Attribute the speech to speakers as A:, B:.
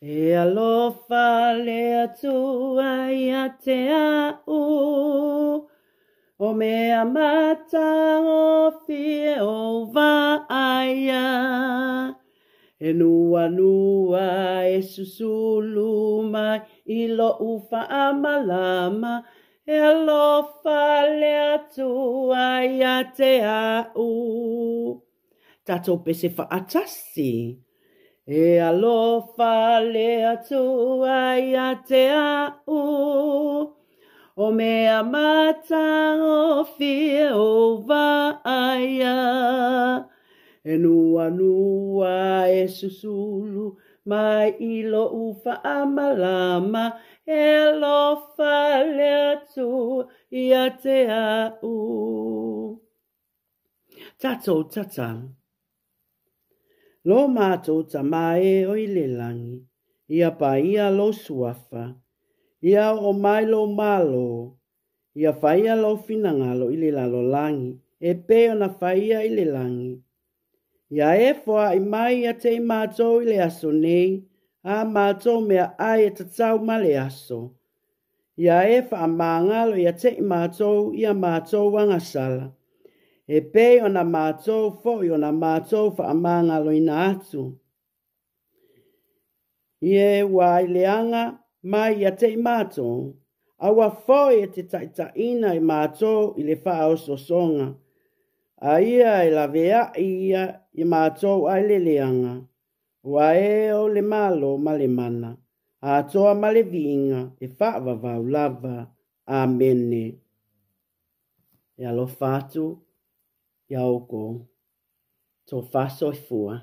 A: E alofa le atua ia te au, o mea mata o fie o vaia. E nua nua e susulu mai I lo ufa amalama, e alofa le atua ia te au. Tato pese whaatasi. E alofa le atua ia te au, o mea mata o fie o vaia. E nua nua e susulu mai I lo ufa amalama, e alofa le atua ia te au. Tato tata. Lo mātou tamae o I le langi, ia pa ia lo suafa, ia o mai lo malo, ia whaia lo finangalo I le lalo langi, e pe o na whaia I le langi. Ia e fua I mai ia te mātou I le aso nei, a mātou mea ai e tatau ma le aso. Ia e wha amangalo ia te mātou ia mātou wangasala. E pe o na mātou fo I o na mātou wha amangalo ina atu. Ie wai leanga mai ia te mātou. Awa fo e te taitaina I mātou I le wha o sosonga. A ia e la vea ia I mātou ai le leanga. Wa e o le malo ma le mana. A toa ma le vinga e wha vavau lava. Amene. E alo fatu. Ia oko, tō whaso I fua.